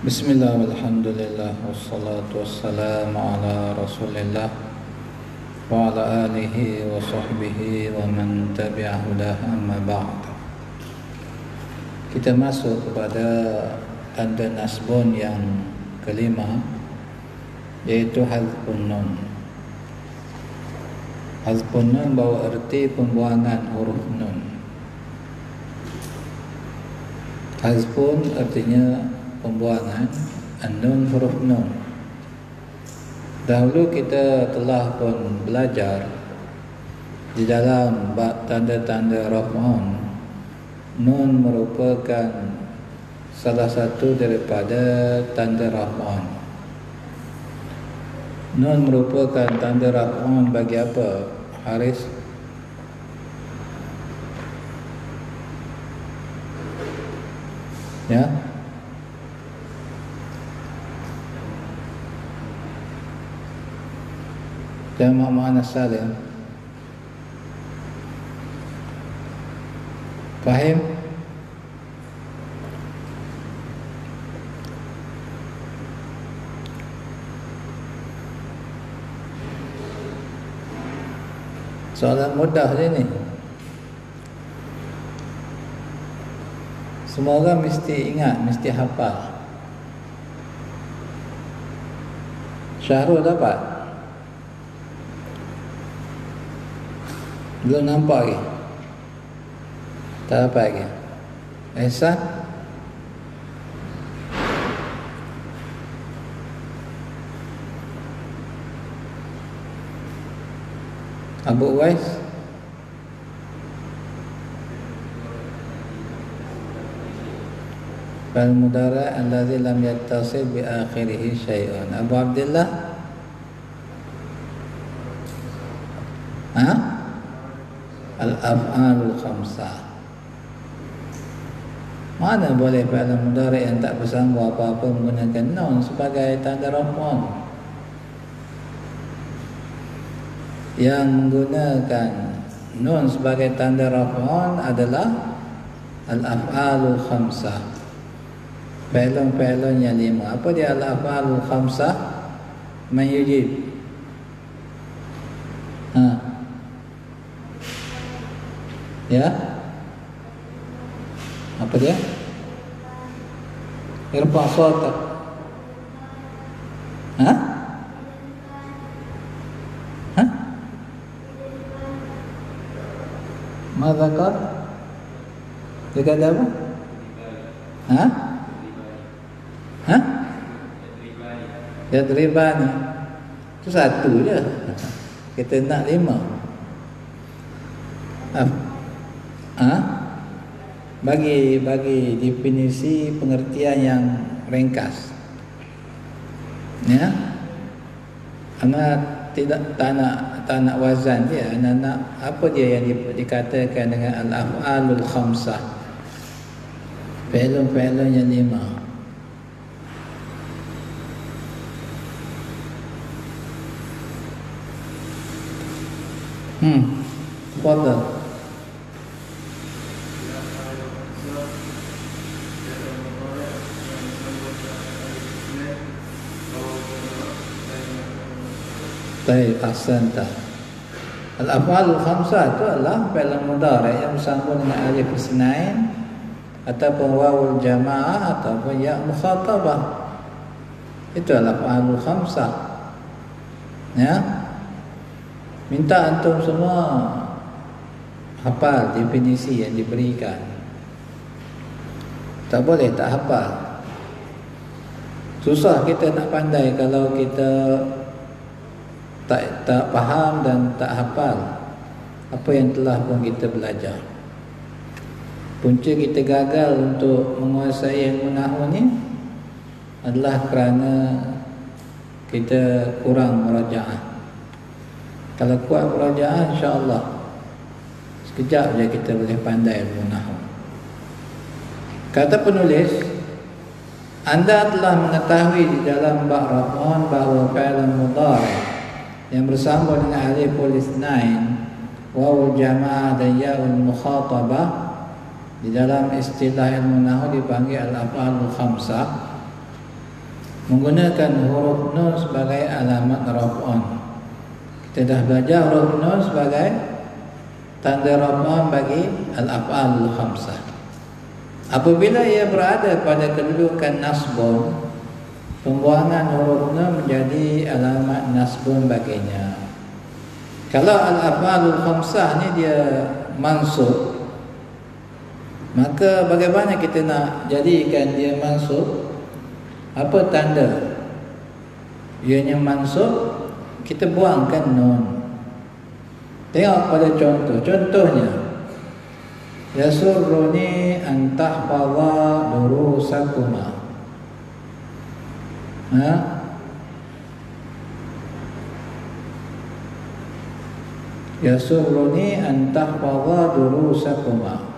Bismillah walhamdulillah wassalatu wassalamu ala rasulillah wa ala alihi wa sahbihi wa man tabi'ahu dah amma ba'd. Kita masuk kepada tanda nasbun yang kelima, yaitu hazfun nun. Hazfun nun bawa erti pembuangan huruf nun. Hazfun artinya pembuangan an-nun, huruf nun. Dahulu kita telah pun belajar di dalam bab tanda-tanda raf'un, nun merupakan salah satu daripada tanda raf'un. Nun merupakan tanda raf'un bagi apa, Haris? Ya? Jamak muannas salim. Fahim? Soalan mudah je ni. Semua orang mesti ingat, mesti hafal. Syahrul dapat? Belum nampak lagi? Tak dapat lagi? Ehsan? Abu Uwais? Fal-mudara' alladhi lam yattasil bi akhirihi syai'un. Abu Abdullah? Ha? Al-af'alul khamsah. Mana boleh fi'il mudhari' yang tak bersambung apa-apa menggunakan nun sebagai tanda raf'un? Yang menggunakan nun sebagai tanda raf'un adalah al-af'alul khamsah. Fi'il yang lima. Apa dia al-af'alul khamsah? Man yujib? Ya? Apa dia? Irfa' sautak. Ha? Ha? Mada qad? Dia kata apa? Ha? Ha? Yadribani. Itu satu je. Kita nak lima. Bagi definisi pengertian yang ringkas. Ya. Anak tak nak wazan dia, nak apa dia yang dikatakan dengan al-af'alul khamsah. Fi'il yang lima. Tafadhal. Baik, ahsanta. Al-af'alul khamsah itu adalah fi'il mudhari' yang bersambung dengan alif isnain ataupun wawul jamaah ataupun ya mukhatabah. Itu adalah al-af'alul khamsah. Ya. Minta antum semua hafal definisi yang diberikan. Tak boleh tak hafal. Susah kita nak pandai kalau kita tak faham dan tak hafal apa yang telah pun kita belajar. Punca kita gagal untuk menguasai ilmu nahwu ni adalah kerana kita kurang murajaah. Kalau kuat murajaah, insya-Allah sekejap je kita boleh pandai ilmu nahwu. Kata penulis, anda telah mengetahui di dalam bab raf'un bahawa fi'il mudhari' yang bersambung dengan aliful isnain, wawul jamaah dan ya'ul mukhatabah di dalam istilah ilmu nahwu dipanggil al-af'alul khamsah. menggunakan huruf nun sebagai alamat raf'un. Kita dah belajar huruf nun sebagai tanda raf'un bagi al-af'alul khamsah. Apabila ia berada pada kedudukan nasbun, pembuangan huruf nun menjadi alamat nasbun baginya. Kalau al-af'alul khamsah ni dia mansub, maka bagaimana kita nak jadikan dia mansub? Apa tanda ianya mansub? Kita buangkan nun. Tengok pada contoh. Contohnya, yasurruni an tahfaza durusakuma. Yasurruni an tahfaza durusakuma.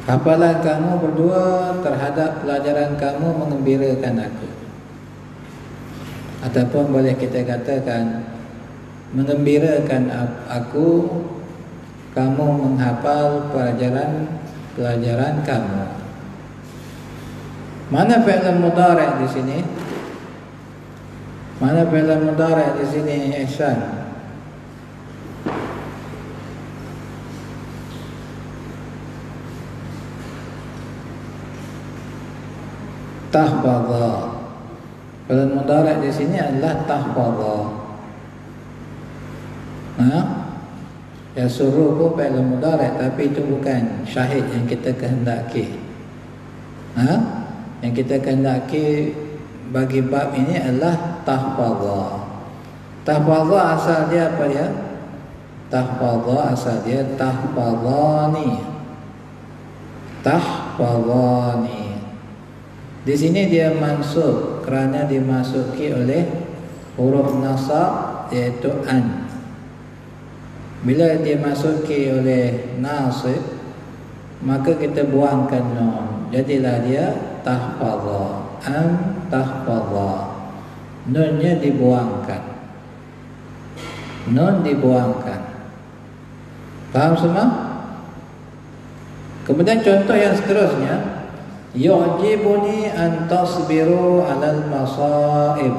Hafalan kamu berdua terhadap pelajaran kamu mengembirakan aku. Ataupun boleh kita katakan, mengembirakan aku, kamu menghafal pelajaran kamu. Mana fi'il mudhari' di sini? Mana fi'il mudhari' di sini, Ihsan? Tahfadha. Fi'il mudhari' di sini adalah tahfadha. Ya suruh pun fi'il mudhari', tapi itu bukan syahid yang kita kehendaki. Yang kita kehendaki bagi bab ini adalah tahfadha. Tahfadha asal dia apa dia? Tahfadha asal dia tahfadhani. Tahfadhani. Di sini dia mansub kerana dimasuki oleh huruf nasab, iaitu an. Bila dimasuki oleh nasib, maka kita buangkan nun. Jadilah dia tahfadha. An tahfadha. Nunnya dibuangkan. Nun dibuangkan. Faham semua? Kemudian contoh yang seterusnya, yu'jibuni an tasbiru 'alal masaib.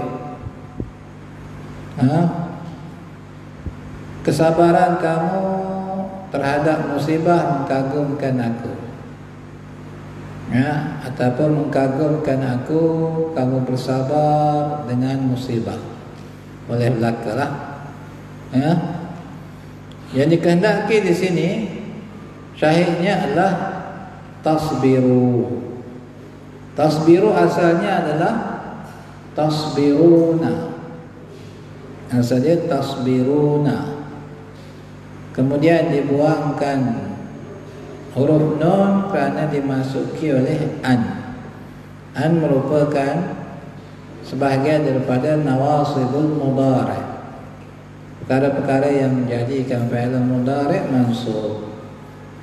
Kesabaran kamu terhadap musibah mengagumkan aku. Ataupun mengagumkan aku, kamu bersabar dengan musibah. Boleh belakalah. Yang dikehendaki di sini syahidnya adalah tasbiru. Tasbiru asalnya adalah tasbiruna. Asalnya tasbiruna. Kemudian dibuangkan huruf nun kerana dimasuki oleh an. An merupakan sebahagian daripada nawasibul mudhari'. Perkara-perkara yang menjadikan fi'il mudhari' mansub.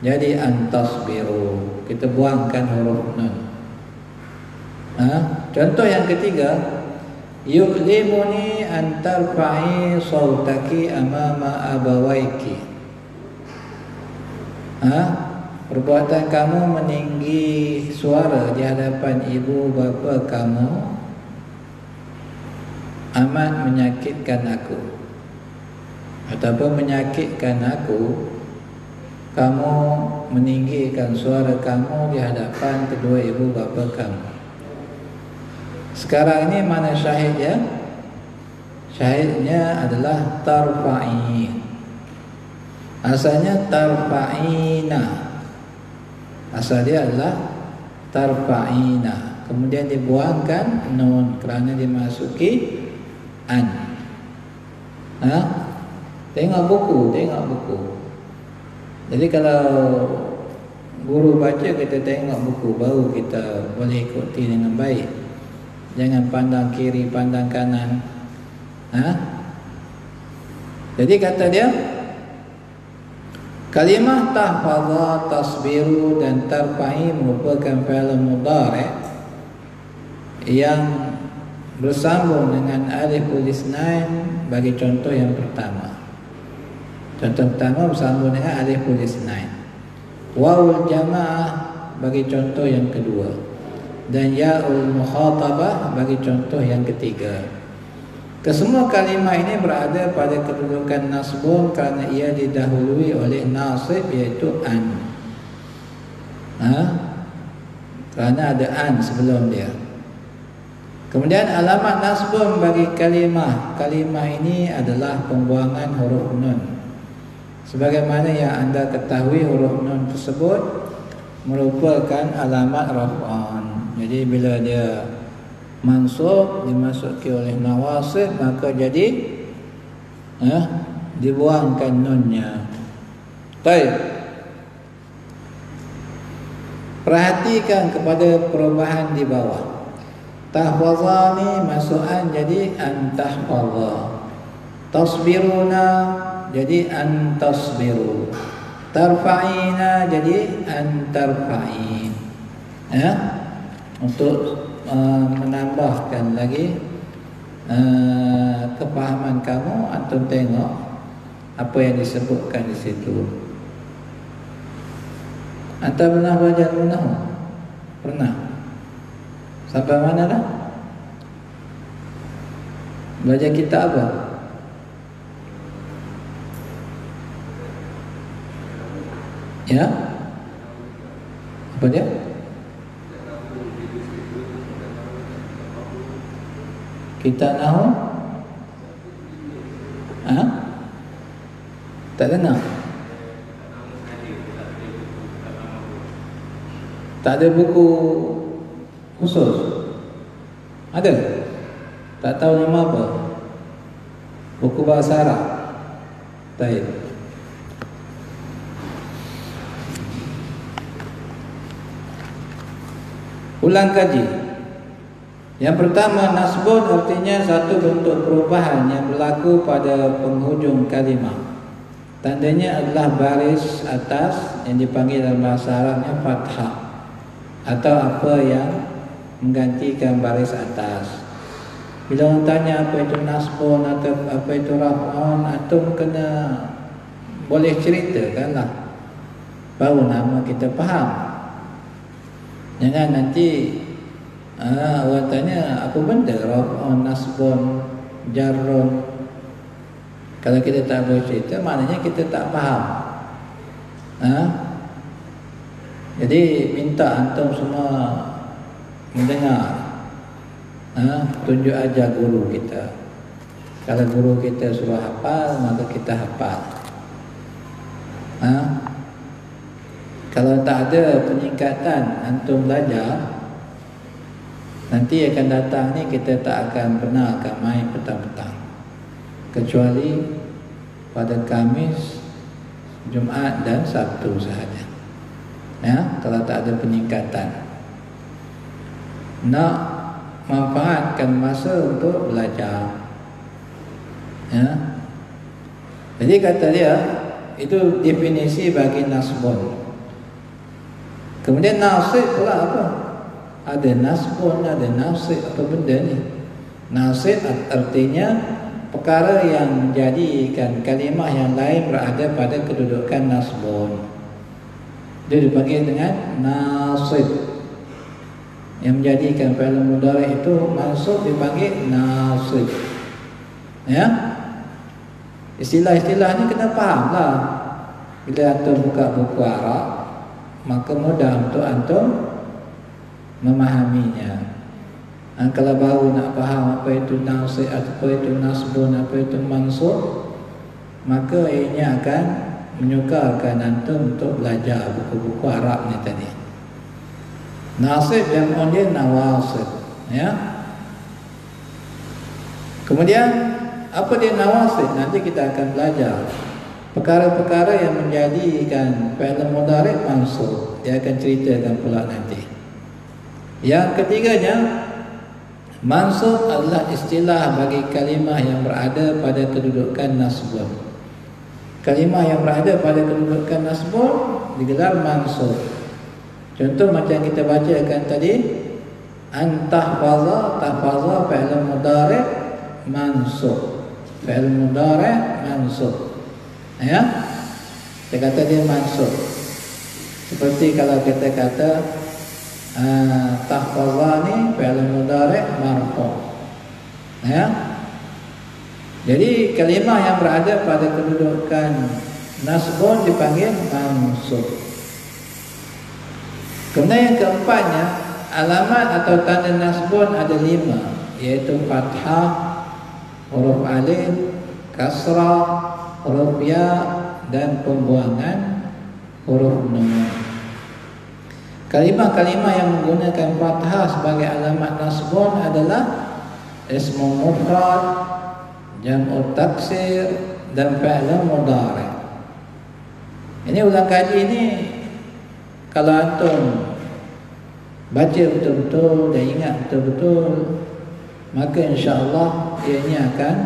Jadi an tasbiru. Kita buangkan huruf nun. Contoh yang ketiga, yu'limuni an tarfa'i sawtaki amama abawaiki. Perbuatan kamu meninggi suara di hadapan ibu bapa kamu amat menyakitkan aku. Ataupun menyakitkan aku, kamu meninggikan suara kamu di hadapan kedua ibu bapa kamu. Sekarang ini mana syahidnya? Syahidnya adalah tarfa'i. Asalnya tarfa'ina. Asal dia adalah tarfa'ina. Kemudian dibuangkan nun kerana dimasuki an. Tengok buku. Jadi kalau guru baca, kita tengok buku, baru kita boleh ikuti dengan baik. Jangan pandang kiri, pandang kanan. Jadi kata dia, kalimah tahfadha, tasbiru dan tarfa'i merupakan fi'il mudhari' yang bersambung dengan aliful isnain bagi contoh yang pertama. Contoh pertama bersambung dengan aliful isnain. Wawul jamaah bagi contoh yang kedua. dan ya'ul mukhatabah bagi contoh yang ketiga. Kesemua kalimah ini berada pada kedudukan nasbun kerana ia didahului oleh nasib iaitu an. Kerana ada an sebelum dia. Kemudian alamat nasbun bagi kalimah ini adalah pembuangan huruf nun. Sebagaimana yang anda ketahui, huruf nun tersebut merupakan alamat raf'an. Jadi bila dia mansub dimasuki oleh nawasib, maka jadi dibuangkan nunnya. Baik. Perhatikan kepada perubahan di bawah. Tahfazani masuk-an jadi antahfaza. Tasbiruna jadi antasbiru. Tarfa'ina jadi antarfa'in. Untuk menambahkan lagi kepahaman kamu, antum tengok apa yang disebutkan di situ. Anda pernah belajar nahu? Pernah? Sampai mana dah? Belajar kitab apa? Ya? Apa dia? Kita nahu? Tak dengar? Tak ada buku khusus? Ada? Tak tahu nama apa? Buku bahasa Arab? Baik. Ulang kaji. Yang pertama, nasbun artinya satu bentuk perubahan yang berlaku pada penghujung kalimah. Tandanya adalah baris atas yang dipanggil dalam bahasa Arabnya fathah, atau apa yang menggantikan baris atas. Bila orang tanya apa itu nasbun atau apa itu raf'un, antum kena boleh ceritakanlah, baru nama kita faham. Jangan nanti orang tanya apa benda raf'un, nasbun, jarrun. Kalau kita tak boleh cerita, maknanya kita tak faham. Jadi minta antum semua mendengar, tunjuk ajar guru kita. Kalau guru kita suruh hafal, maka kita hafal. Kalau tak ada peningkatan antum belajar, nanti akan datang ni kita tak akan pernah akan main petang-petang, kecuali pada Khamis, Jumaat dan Sabtu sahaja. Kalau tak ada peningkatan, nak manfaatkan masa untuk belajar. Jadi kata dia, itu definisi bagi nasbun. Kemudian nasib pula apa? Ada nasbun, ada nasib, apa benda ni? Nasib artinya perkara yang menjadikan kalimah yang lain berada pada kedudukan nasbun. Dia dipanggil dengan nasib. Yang menjadikan fi'il mudhari' itu mansub dipanggil nasib. Istilah-istilah ni kena faham lah. Bila antum buka buku Arab, maka mudah untuk antum memahaminya. Kalau baru nak faham apa itu nasib, apa itu nasbun, apa itu mansub, maka ianya akan menyukarkan antum untuk belajar buku-buku Arab ni tadi. Nasib yang dia nawasib, Kemudian apa dia nawasib? Nanti kita akan belajar perkara-perkara yang menjadikan fi'il mudhari' mansub. Dia akan ceritakan pula nanti. Yang ketiganya, mansub adalah istilah bagi kalimah yang berada pada kedudukan nasbun. Kalimah yang berada pada kedudukan nasbun digelar mansub. Contoh macam kita bacakan tadi, antahfaza, tahfaza fi'il mudhari' mansub. Fi'il mudhari' mansub. Kita kata dia mansub. Seperti kalau kita kata tahfazani fi'il mudhari' marfu'. Ya. Jadi kalimah yang berada pada kedudukan nasbun dipanggil mansub. Kemudian yang keempatnya, alamat atau tanda nasbun ada 5, yaitu fathah, huruf alif, kasrah, huruf ya, dan pembuangan huruf nun. Kalimah-kalimah yang menggunakan fathah sebagai alamat nasbun adalah ismu mufrad, jam'u taksir, dan fi'il mudhari'. Ini ulang kaji ini kalau antum baca betul-betul dan ingat betul-betul, maka insya-Allah ianya akan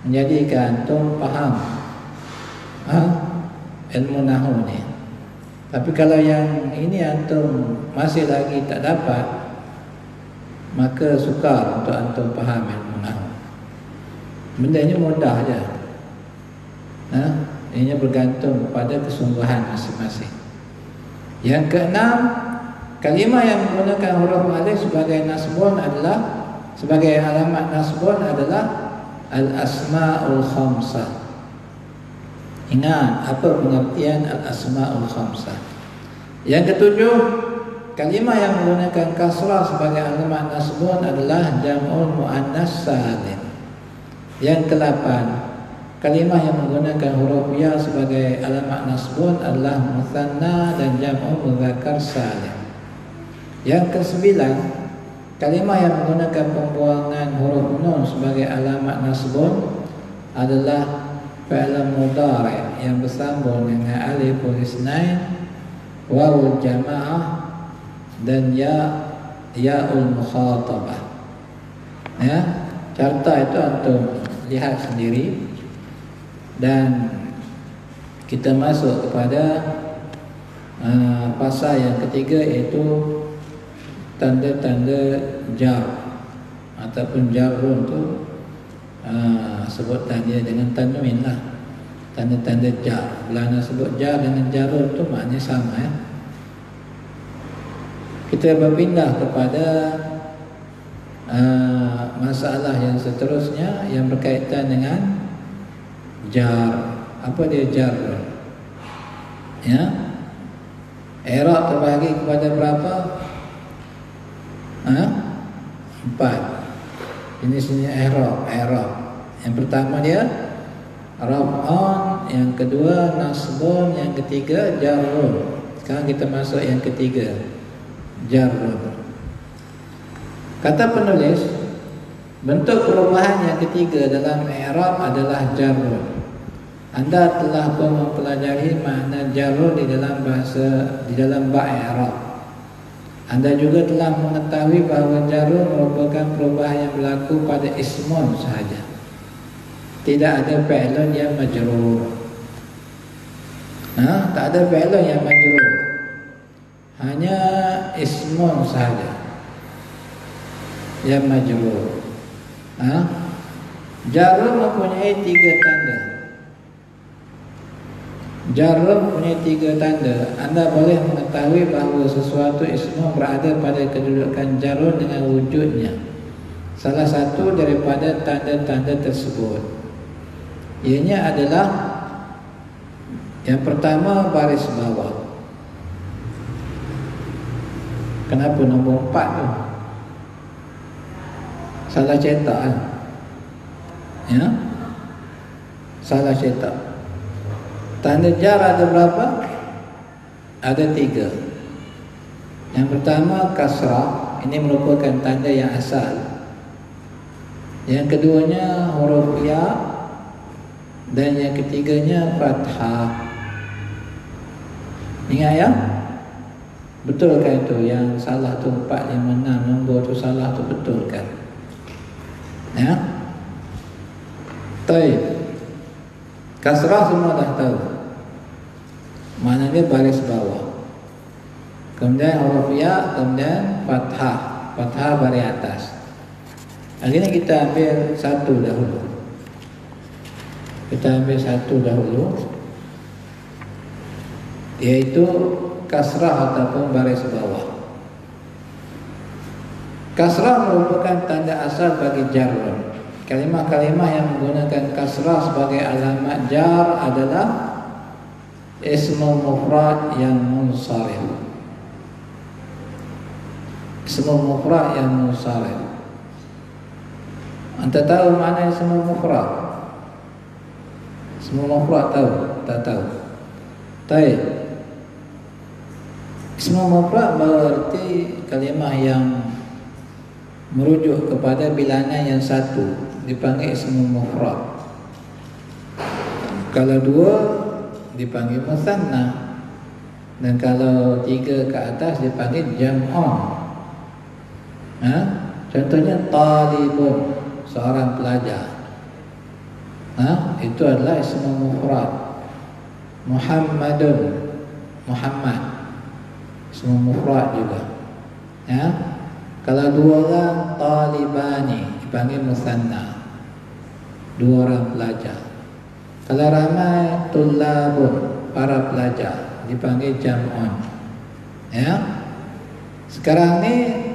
menjadikan antum faham ilmu nahwu ni. Tapi kalau yang ini antum masih lagi tak dapat, maka sukar untuk antum faham ilmu nahwu. Benda ini mudah aja. Ini bergantung pada kesungguhan masing-masing. Yang keenam, kalimah yang menggunakan huruf alif sebagai nasbun adalah, sebagai alamat nasbun adalah al-asma'ul khamsah. Ingat apa pengertian al-asma'ul khamsah. Yang ketujuh, kalimah yang menggunakan kasrah sebagai alamat nasbun adalah jam'ul muannas salim. Yang kedelapan, kalimah yang menggunakan huruf ya sebagai alamat nasbun adalah mutsanna dan jam'u mudzakkar salim. Yang kesembilan, kalimah yang menggunakan pembuangan huruf nun sebagai alamat nasbun adalah fi'il mudhari' yang bersambung dengan aliful isnain, wawul jamaah, dan ya'ul mukhatabah. Ya, carta itu antum lihat sendiri. Dan kita masuk kepada pasal yang ketiga, iaitu tanda-tanda jar ataupun jarun tu sebut dia dengan tanwin lah. Tanda-tanda jar. Bila nak sebut jar dengan jarun tu maknanya sama ya. Kita berpindah kepada masalah yang seterusnya yang berkaitan dengan jar. Apa dia jar? Ya. I'rab terbagi kepada berapa? 4. Jenisnya i'rab. Yang pertama dia raf'un, yang kedua nasbun, yang ketiga jarrun. Sekarang kita masuk yang ketiga, jarrun. Kata penulis, bentuk perubahan yang ketiga dalam i'rab adalah jarrun. Anda telah pun mempelajari makna jarrun di dalam bahasa, di dalam bab i'rab. Anda juga telah mengetahui bahawa jarrun merupakan perubahan yang berlaku pada ismun sahaja. Tidak ada fi'lun yang majrur. Tak ada fi'lun yang majrur. Hanya ismun sahaja yang majrur. Jarrun mempunyai 3 tanda. Jarrun mempunyai 3 tanda. Anda boleh mengetahui bahawa sesuatu ismu berada pada kedudukan jarrun dengan wujudnya. Salah satu daripada tanda-tanda tersebut, ianya adalah yang pertama, baris bawah. Kenapa nombor 4 tu? Salah cetak kan? Ya? Salah cetak. Tanda jar ada berapa? Ada 3. Yang pertama kasrah, ini merupakan tanda yang asal. Yang keduanya huruf ya, dan yang ketiganya fathah. Ingat ya? Betul kan itu? Yang salah tu 4, 5, 6 nombor tu salah tu, betul kan? Ya? Baik. Kasrah semua dah tahu. Maknanya baris bawah. Kemudian huruf ya, kemudian fathah. Fathah baris atas. Akhirnya kita ambil satu dahulu. Kita ambil satu dahulu, yaitu kasrah ataupun baris bawah. Kasrah merupakan tanda asal bagi jar. Kalimah-kalimah yang menggunakan kasrah sebagai alamat jar adalah ismul mufrad yang munsharif. Ismul mufrad yang munsharif. Anda tahu mana ismul mufrad? Ismul mufrad tahu? Tak tahu. Baik. Ismul mufrad berarti kalimah yang merujuk kepada bilangan yang satu, dipanggil ismul mufrad. Kalau dua dipanggil musanna, dan kalau tiga ke atas dipanggil jam'un. Contohnya talibun, seorang pelajar. Itu adalah ismul mufrad. Muhammadun, Muhammad, ismul mufrad juga. Kalau dua orang, talibani, dipanggil musanna, dua orang pelajar. Kalau ramai, tullabun, para pelajar, dipanggil jam'un. Sekarang ni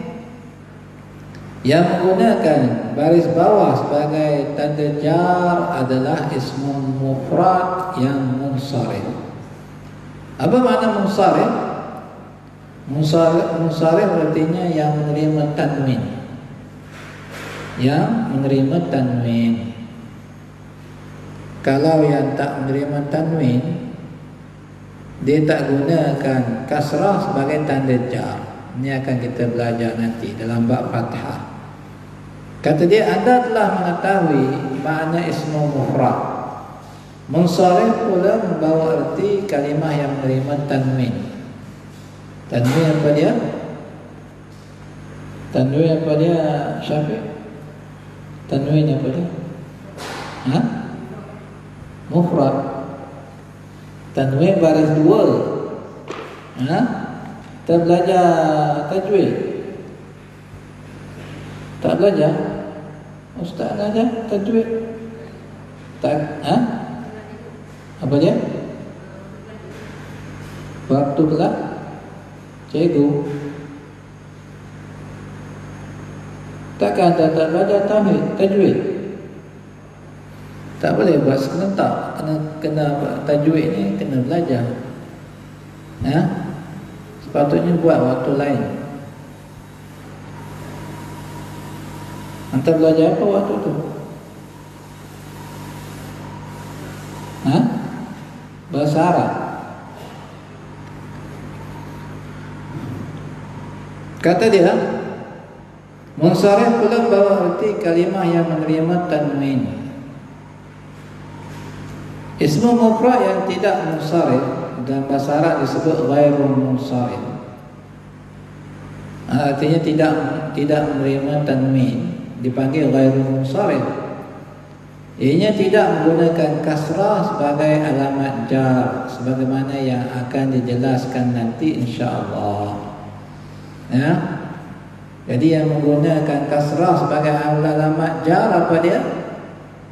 yang menggunakan baris bawah sebagai tanda jar adalah ismul mufrad yang munsharif. Apa makna munsharif? Munsharif artinya yang menerima tanwin. Yang menerima tanwin. Kalau yang tak menerima tanwin, dia tak gunakan kasrah sebagai tanda jar. Ini akan kita belajar nanti dalam bab fathah. Kata dia, anda telah mengetahui makna ismul mufrad. Munsharif pula membawa arti kalimah yang menerima tanwin. Tanwin apa dia? Tanwin apa dia, Syafiq? Tanwin apa dia? Mufrad. Tanwin baris dua. Kita belajar tajwid. Tak belajar? Ustaz belajar tajwid? Tak? Apa dia? Waktu belajar? Cikgu. Takkan tak belajar tajwid? Tak boleh buat serentak. Kena tajwid ni kena belajar. Sepatutnya buat waktu lain. Anda belajar apa waktu tu? Bahasa Arab. Kata dia, munsharif pula bawa arti kalimah yang menerima tanwin. Ismul mufrad yang tidak munsharif dalam bahasa Arab disebut ghairun munsharif. Artinya tidak menerima tanwin, dipanggil ghairun munsharif. Ianya tidak menggunakan kasrah sebagai alamat jar, sebagaimana yang akan dijelaskan nanti insya-Allah. Jadi yang menggunakan kasrah sebagai alamat jar apa dia?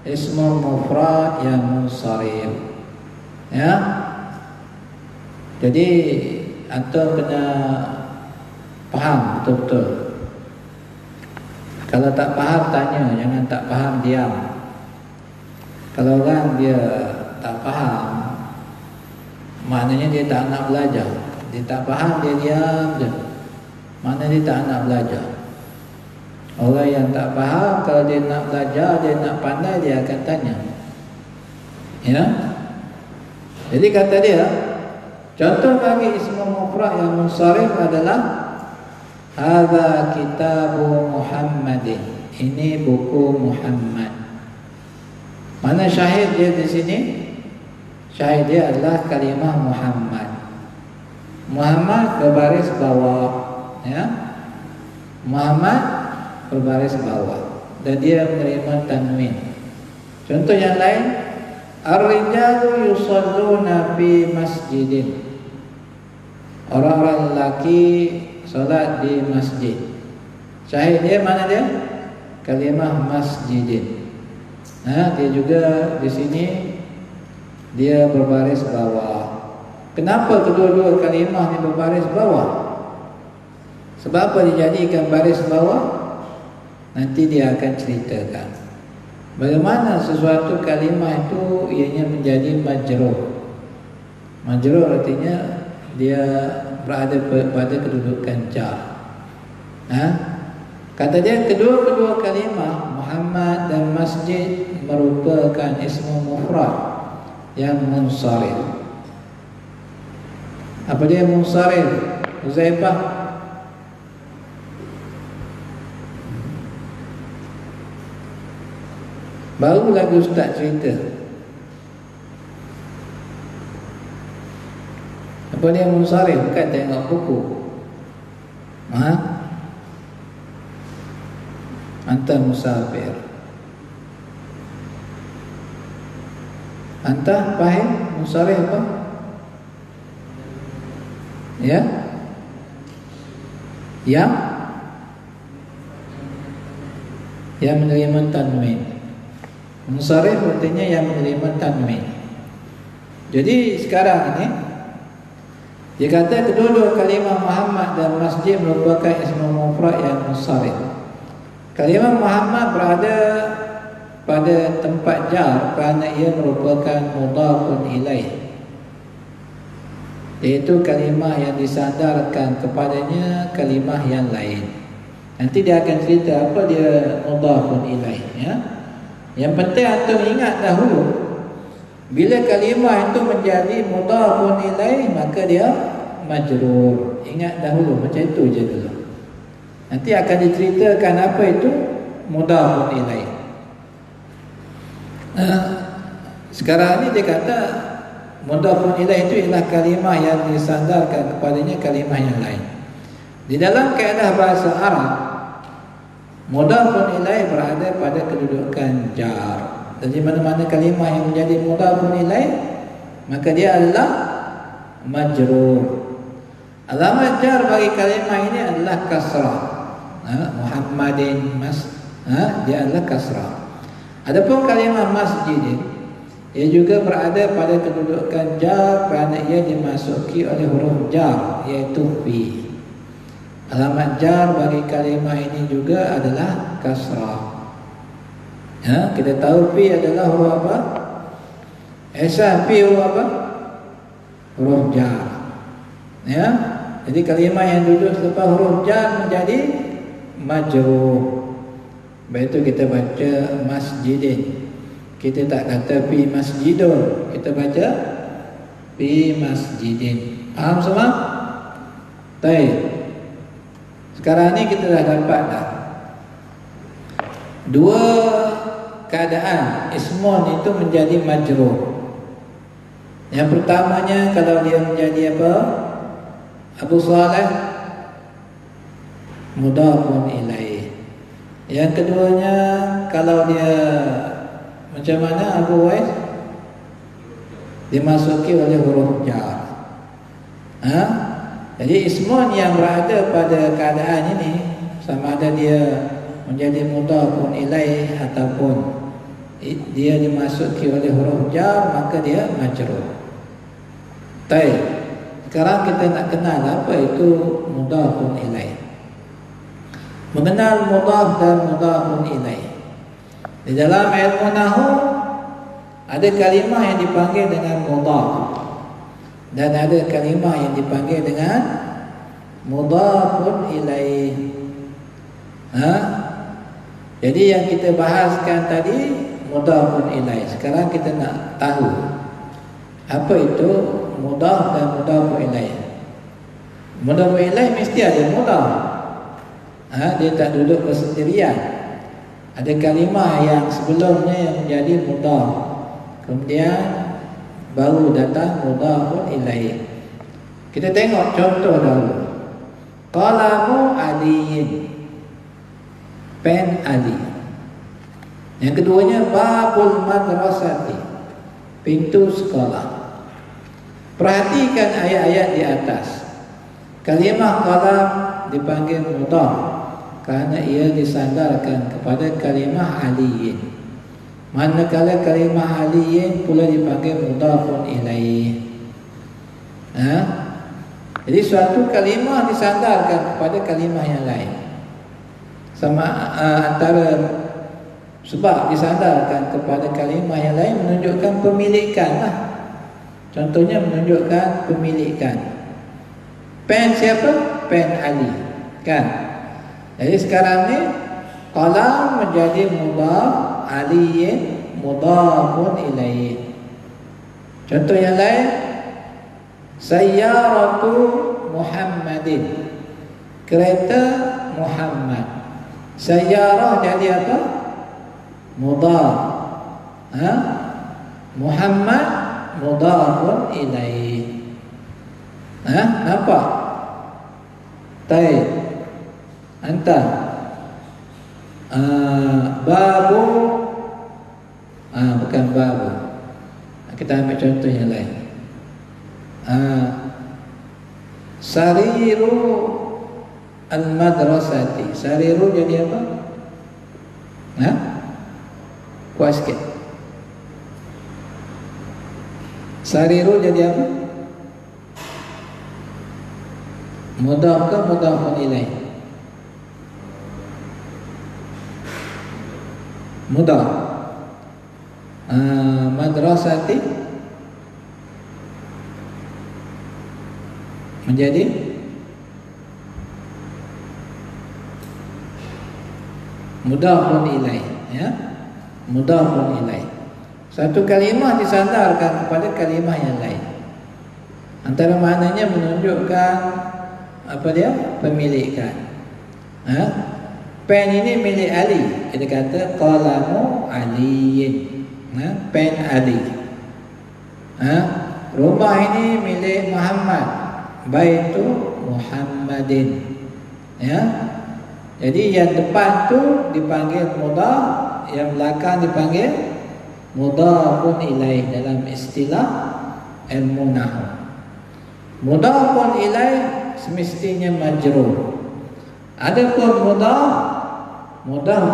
Ismul mufrad yang munsharif. Jadi antum kena faham betul-betul. Kalau tak faham tanya, jangan tak faham diam. Kalau orang dia tak faham, maknanya dia tak nak belajar. Dia tak faham, dia diam je, maknanya dia tak nak belajar. Orang yang tak faham, kalau dia nak belajar, dia nak pandai, dia akan tanya. Jadi kata dia, contoh bagi ismul mufrad yang munsharif adalah hadza kitabu Muhammadin. Ini buku Muhammad. Mana syahid dia di sini? Syahid dia adalah kalimah Muhammad. Muhammad berbaris bawah, Muhammad berbaris bawah, dan dia menerima tanwin. Contoh yang lain, ar-rijalu yusalluna fi masjidin. Orang-orang lelaki solat di masjid. Syahid dia mana dia? Kalimah masjidin. Dia juga di sini dia berbaris bawah. Kenapa kedua-dua kalimah ni berbaris bawah? Sebab apa dijadikan baris bawah? Nanti dia akan ceritakan bagaimana sesuatu kalimah itu ianya menjadi majrur. Majrur artinya dia berada pada kedudukan jar. Kata dia kedua-kedua kalimah Muhammad dan masjid merupakan ismu mufrad yang munsharif. Apa dia munsharif? Huzaifah? Baru lagi Ustaz cerita. Apa dia munsharif? Bukan tengok buku. Anta musafir. Anta faham munsharif apa? Ya? Yang menerima tanwin. Munsharif artinya yang menerima tanwin. Jadi sekarang ini dia kata kedua-dua kalimah Muhammad dan masjid merupakan ismu mufrad yang munsharif. Kalimah Muhammad berada pada tempat jar kerana ia merupakan mudhafun ilaih, iaitu kalimah yang disandarkan kepadanya kalimah yang lain. Nanti dia akan cerita apa dia mudhafun ilaih, ya. Yang penting antum ingat dahulu, bila kalimah itu menjadi mudhafun ilaih maka dia majrur. Ingat dahulu, macam itu je dulu. Nanti akan diceritakan apa itu mudhafun ilaih. Sekarang ni dia kata mudhafun ilaih itu ialah kalimah yang disandarkan kepadanya kalimah yang lain. Di dalam kaedah bahasa Arab, mudhafun ilaih berada pada kedudukan jar. Dan di mana-mana kalimah yang menjadi mudhafun ilaih maka dia adalah majrur. Alamat jar bagi kalimah ini adalah kasrah. Muhammadin dia adalah kasrah. Adapun kalimah masjidin, ia juga berada pada kedudukan jar kerana ia dimasuki oleh huruf jar, iaitu fi. Alamat jar bagi kalimah ini juga adalah kasrah. Kita tahu fi adalah huruf apa? Fi huruf apa? Huruf jar. Jadi kalimah yang duduk selepas huruf jar menjadi majrur. Baik itu kita baca masjidin. Kita tak kata fi masjidun, kita baca fi masjidin. Faham semua? Baik. Sekarang ni kita dah dapat dah dua keadaan ismun itu menjadi majrur. Yang pertamanya kalau dia menjadi apa? Abu Saleh mudhafun ilaih. Yang keduanya kalau dia macam mana Abu Wais dimasuki oleh huruf jar. Jadi ismun yang berada pada keadaan ini sama ada dia menjadi mudhafun ilaih ataupun dia dimasuki oleh huruf jar maka dia majrur. Baik. Sekarang kita nak kenal apa itu mudhafun ilaih. Mengenal mudhaf dan mudhafun ilaih. Di dalam ilmu nahwu ada kalimah yang dipanggil dengan mudhaf dan ada kalimah yang dipanggil dengan mudhafun ilaih. Jadi yang kita bahaskan tadi mudhafun ilaih. Sekarang kita nak tahu apa itu mudhaf dan mudhafun ilaih. Mudhafun ilaih mesti ada mudhaf. Dia tak duduk bersendirian. Ada kalimah yang sebelumnya yang menjadi mudhaf, kemudian baru datang mudhafun ilaih. Kita tengok contoh dahulu. Qalamu aliyin, pen Ali. Yang keduanya babul madrasati, pintu sekolah. Perhatikan ayat-ayat di atas. Kalimah qalam dipanggil mudhaf kerana ia disandarkan kepada kalimah aliyin. Manakala kalimah aliyin pula dipanggil mudhafun ilaih. Jadi suatu kalimah disandarkan kepada kalimah yang lain. sama antara sebab disandarkan kepada kalimah yang lain menunjukkan pemilikan lah. Contohnya menunjukkan pemilikan. Pen siapa? Pen Ali, kan? Jadi sekarang ni qalam menjadi mudhaf, aliyin mudhafun ilaih. Contoh yang lain, sayyaratu Muhammadin, kereta Muhammad. Sayyarah jadi apa? Mudhaf. Muhammad mudhafun ilaih. Nampak? Baik. Anta babu, bukan babu. Kita ambil contoh yang lain. Sariru al-madrasati. Sariru jadi apa? Kuat sikit. Sariru jadi apa? Mudhaf ke mudhafun ilaih? Mudhaf. Madrasati menjadi mudhafun ilaih, ya. Mudhafun ilaih. Satu kalimah disandarkan kepada kalimah yang lain. Antara maknanya menunjukkan apa dia? Pemilikan. Pen ini milik Ali. Kita kata qalamu aliyin. Pen Ali. Rumah ini milik Muhammad. Baitu Muhammadin. Ya. Jadi yang depan tu dipanggil mudhaf, yang belakang dipanggil mudhafun ilaih dalam istilah ilmu nahwu. Mudhafun ilaih semestinya majrur. Adapun mudhaf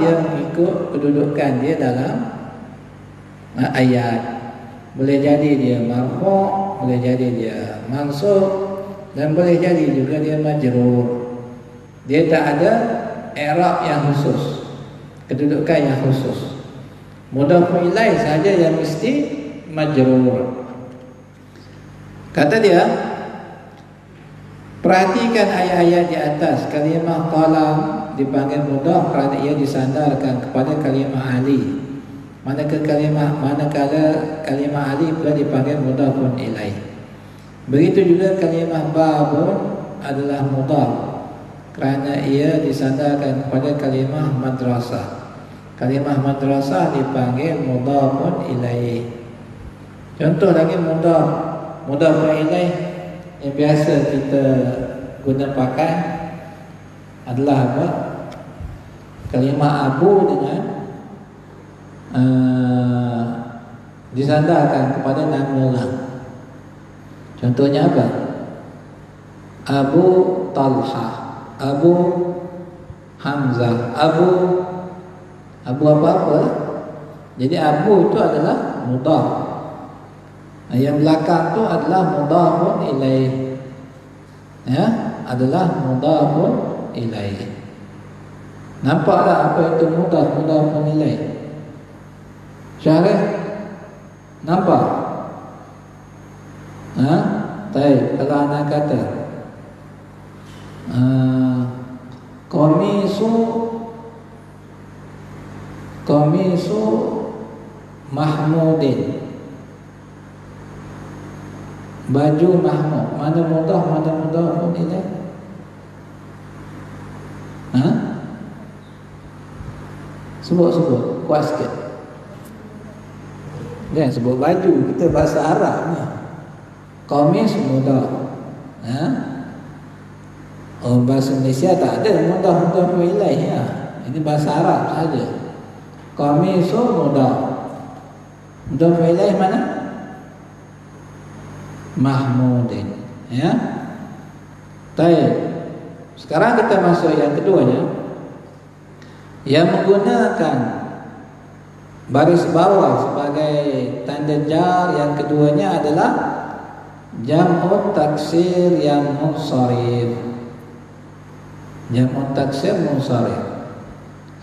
dia mengikut kedudukan dia dalam ayat. Boleh jadi dia marfu', boleh jadi dia mansub, dan boleh jadi juga dia majrur. Dia tak ada i'rab yang khusus, kedudukan yang khusus. Mudhafun ilaih saja yang mesti majrur. Kata dia, perhatikan ayat-ayat di atas. Kalimah qalam dipanggil mudhaf kerana ia disandarkan kepada kalimah Ali. Manakala kalimah Ali pula dipanggil mudhafun ilaih. Begitu juga kalimah babun adalah mudhaf kerana ia disandarkan kepada kalimah madrasah. Kalimah madrasah dipanggil mudhafun ilaih. Contoh lagi mudhafun ilaih yang biasa kita guna pakai adalah apa? Kalimah abu dengan disandarkan kepada nama orang. Contohnya apa? Abu Talha, Abu Hamzah, Abu apa-apa. Jadi Abu itu adalah mudhaf. Yang belakang itu adalah mudhafun ilaih. Ya, adalah mudhafun ilaih. Nampaklah apa itu mudhafun ilaih? Syarih nampak? Baik, kalau anak kata Qamisu Mahmudin, baju Mahmud. Mana mudhafun ilaih? Sebut kuat sikit. Jangan sebut baju, kita bahasa Arab ni. Qamis mudhaf. Orang bahasa Malaysia tak ada mudhaf ilaih ya. Ini bahasa Arab saja. Qamisu mudhaf. Mudhaf ilaih mana? Mahmudin. Ya. Baik. Sekarang kita masuk yang keduanya. Yang menggunakan baris bawah sebagai tanda jar. Yang keduanya adalah jam'u taksir yang munsharif. Jam'u taksir munsharif.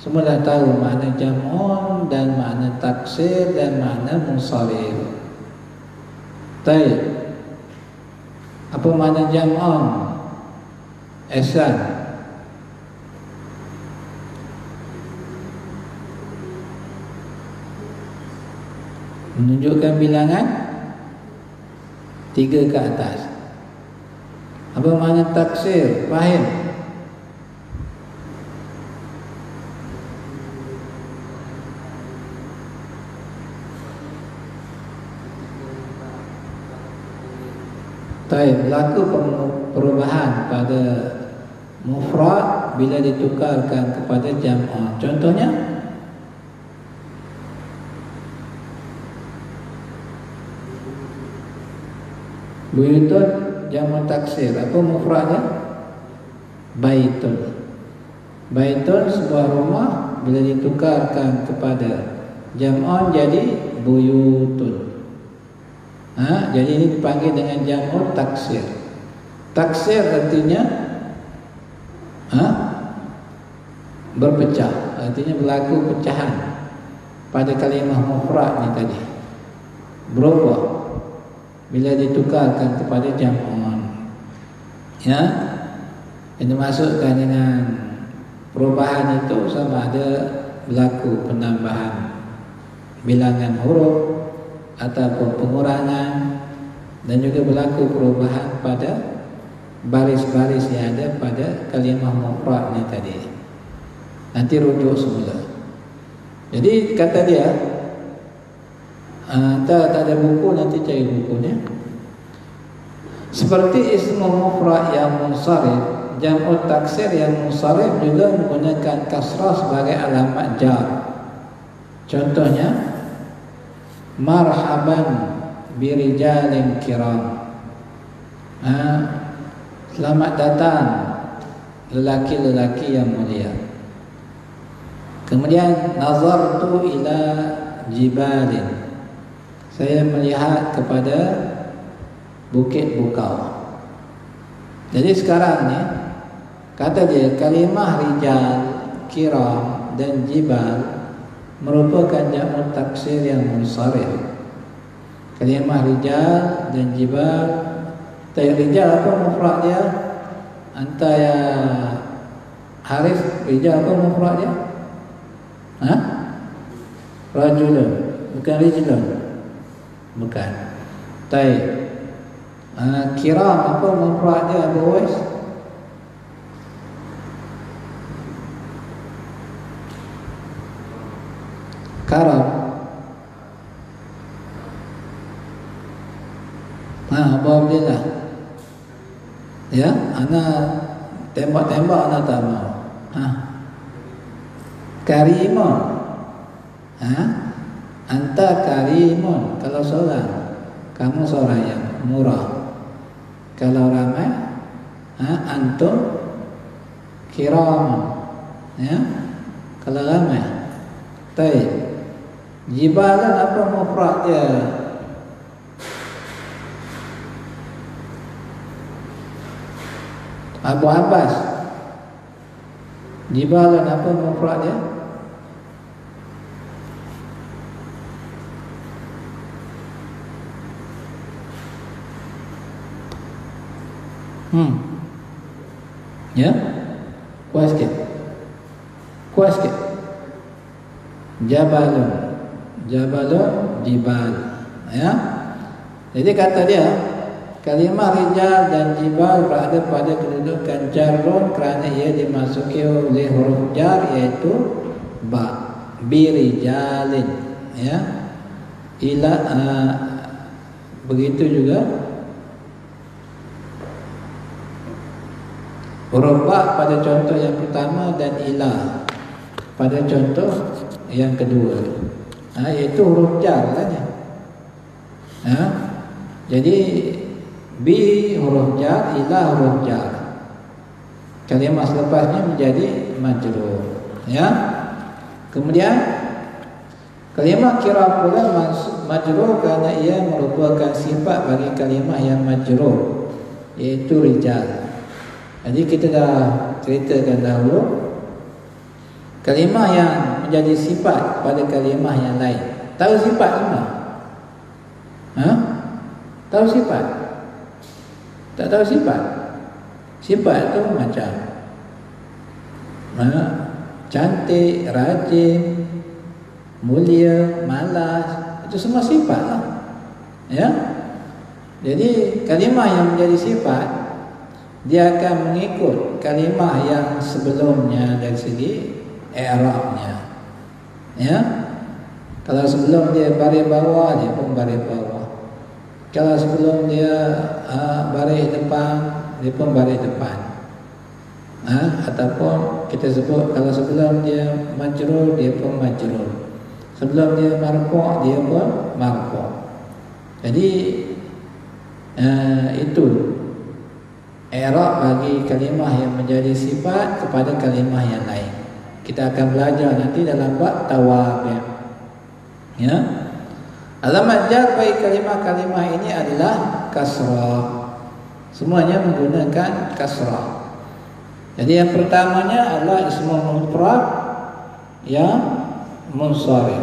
Semua dah tahu makna jam'un dan makna taksir dan makna munsharif. Baik. Apa makna jam'un? Ihsan. Menunjukkan bilangan 3 ke atas. Apa makna taksir? Faham? Berlaku perubahan pada mufrad bila ditukarkan kepada jam'un. Contohnya, buyutun jam'u taksir. Apa mufradnya? Baitun. Baitun sebuah rumah bila ditukarkan kepada jam'un jadi buyutun. Jadi ini dipanggil dengan jam'u taksir. Taksir artinya berpecah, artinya berlaku pecahan pada kalimah mufrad ni tadi. Berubah bila ditukarkan kepada jam'un. Ya. Ini dimaksudkan dengan perubahan itu sama ada berlaku penambahan bilangan huruf ataupun pengurangan, dan juga berlaku perubahan pada baris-baris yang ada pada kalimah mufrad ni tadi. Nanti rujuk semula. Jadi kata dia, tak ada buku, nanti cari bukunya. Seperti ismu mufrad yang munsharif, jam'u taksir yang munsharif juga menggunakan kasrah sebagai alamat jar. Contohnya, marhaban birijalin kiram. Selamat datang lelaki-lelaki yang mulia. Kemudian nazartu ila jibalin, saya melihat kepada bukit bukau. Jadi sekarang ni kata dia kalimah rijal, kiram dan jibal merupakan jam'u taksir yang munsharif. Kalimah rijal dan jibal. Rijal apa mufrad dia? Anta ya Harif, rijal apa mufrad dia? Rajulun, bukan rijlun. Bukan. Kiram apa mufrad dia, Abu Wais? Karam. Bawa belilah. Ya, anak tembak-tembak anak tak mau. Karimun. Anta karimun. Kalau seorang, kamu seorang yang murah. Kalau ramai, antum kiram. Ya, kalau ramai. Jibalan apa mufrad dia? Abu Abbas. Jibalan apa mufrad dia? Ya? Kuat sikit. Jabalun, jibal. Ya. Jadi kata dia, kalimah rijal dan jibal berada pada kedudukan jarun kerana ia dimasuki oleh huruf jar, iaitu ba. Birijalin. Ya. Ila begitu juga huruf ba pada contoh yang pertama dan ila pada contoh yang kedua, iaitu huruf jar kan ya. Jadi bi huruf jar, ila huruf jar. Kalimah selepasnya menjadi majrur. Ya. Kemudian kalimah kira pula majrur kerana ia merupakan sifat bagi kalimah yang majrur, iaitu rijal. Jadi kita dah ceritakan dahulu kalimah yang menjadi sifat pada kalimah yang lain. Tahu sifat semua? Tahu sifat? Tak tahu sifat? Sifat tu macam cantik, rajin, mulia, malas, itu semua sifat lah. Ya. Jadi kalimah yang menjadi sifat, dia akan mengikut kalimah yang sebelumnya dari segi i'rabnya. Ya. Kalau sebelum dia baris bawah, dia pun baris bawah. Kalau sebelum dia baris depan, dia pun baris depan. Ataupun kita sebut kalau sebelum dia majrur, dia pun majrur. Sebelum dia marfu', dia pun marfu'. Jadi itu i'rab bagi kalimah yang menjadi sifat kepada kalimah yang lain. Kita akan belajar nanti dalam bab tawabi'. Ya. Alamat jar bagi kalimah-kalimah ini adalah kasrah. Semuanya menggunakan kasrah. Jadi yang pertamanya adalah ismul mufrad yang munsharif,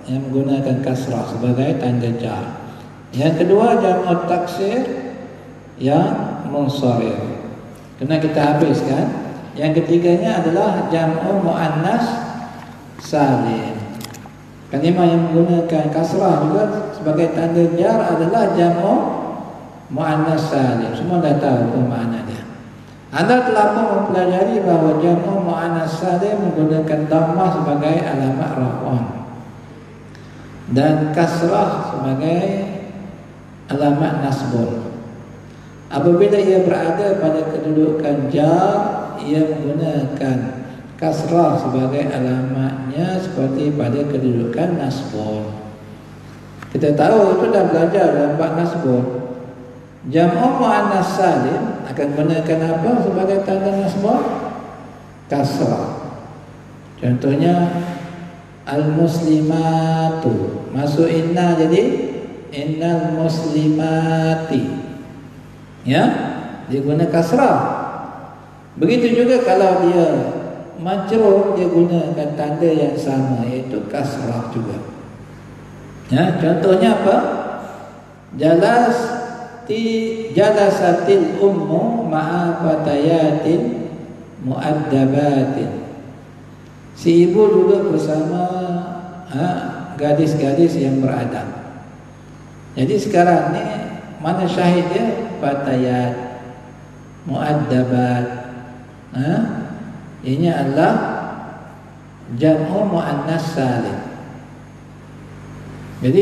yang menggunakan kasrah sebagai tanda jar. Yang kedua jam'ut taksir yang munsharif. Kena kita habiskan. Yang ketiganya adalah jam'u muannas salim. Kalimah yang menggunakan kasrah juga sebagai tanda jar adalah jam'u muannas salim. Semua dah tahu apa makna dia. Anda telah pun mempelajari bahawa jam'u muannas salim menggunakan dhammah sebagai alamat raf'an dan kasrah sebagai alamat nasbun. Apabila ia berada pada kedudukan jar, ia menggunakan kasrah sebagai alamatnya seperti pada kedudukan nasbun. Kita tahu itu dah belajar dalam bab nasbun. Jam'u muannas salim akan gunakan apa sebagai tanda nasbun? Kasrah. Contohnya al-muslimatu, masuk inna jadi innal muslimati. Ya, dia guna kasrah. Begitu juga kalau dia majrur, dia gunakan tanda yang sama, iaitu kasrah juga. Ya, contohnya apa? Jalasatil ummu ma'a fatayatin muaddabatin. Si ibu juga bersama gadis-gadis yang beradab. Jadi sekarang ni mana syahid dia? Fatayat, muaddabat. Ini adalah jam'u muannas salim. Jadi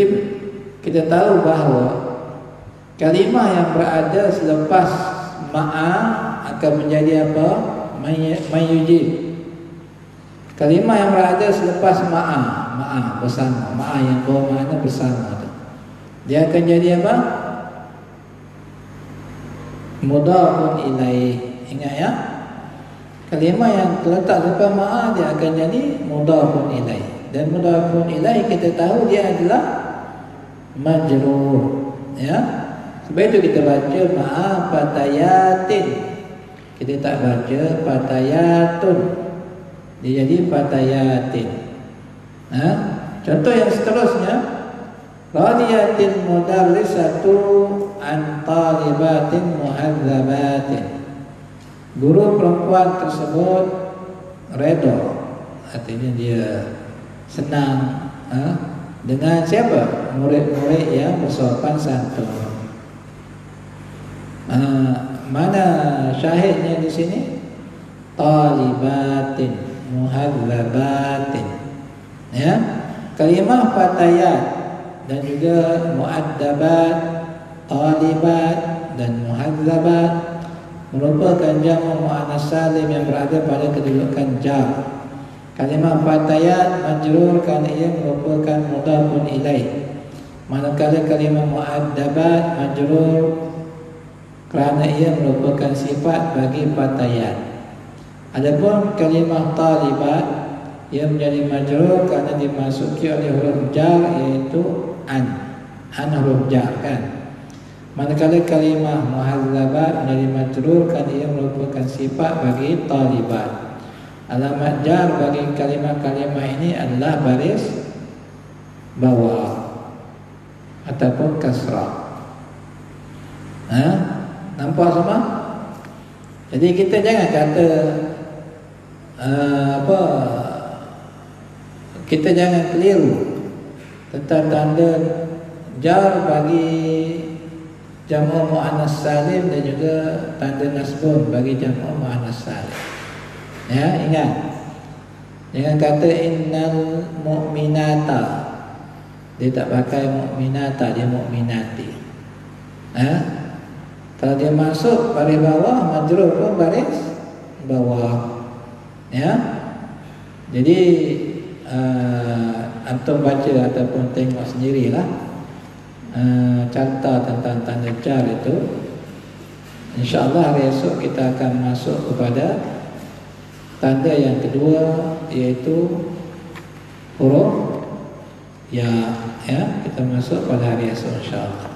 kita tahu bahawa kalimah yang berada selepas ma'a akan menjadi apa? Mayujib. Kalimah yang berada selepas ma'a bersama, ma'a yang bawa makna bersama tu, dia akan jadi apa? Mudhafun ilaih. Ingat ya, kalimah yang terletak selepas ma'a dia akan jadi mudhafun ilaih. Dan mudhafun ilaih kita tahu dia adalah majrur. Ya, sebab itu kita baca ma'a fatayatin. Kita tak baca fatayatun, dia jadi fatayatin. Contoh yang seterusnya, radiyatil mudarrisatu an talibatin muhadzabatin. Guru perempuan tersebut redha, artinya dia senang dengan siapa? Murid-murid yang bersopan santun. Mana syahidnya di sini? Talibatin muhadzabatin. Ya, kalimah fatayat dan juga muaddabat, talibat dan muhadzabat merupakan jamu muannas salim yang berada pada kedudukan jar. Kalimah fatayat majrur kerana ia merupakan mudhafun ilaih. Manakala kalimah muaddabat majrur kerana ia merupakan sifat bagi fatayat. Adapun kalimah talibat ia menjadi majrur kerana dimasuki oleh huruf jar, iaitu an huruf jar kan. Manakala kalimah muhadzabat menjadi majrur kerana ia merupakan sifat bagi talibat. Alamat jar bagi kalimah-kalimah ini adalah baris bawah ataupun kasrah. Nampak semua? Jadi kita jangan kata kita jangan keliru tentang tanda jar bagi jamu muannas salim dan juga tanda nasbun bagi jamu muannas salim. Ya, ingat. Jangan kata innal mu'minata. Dia tak pakai mu'minata, dia mu'minati. Kalau dia masuk baris bawah, majrur pun baris bawah. Ya. Jadi antum baca ataupun tengok sendirilah carta tentang tanda jar itu. InsyaAllah hari esok kita akan masuk kepada tanda yang kedua, iaitu huruf ya. Kita masuk pada hari esok insyaAllah.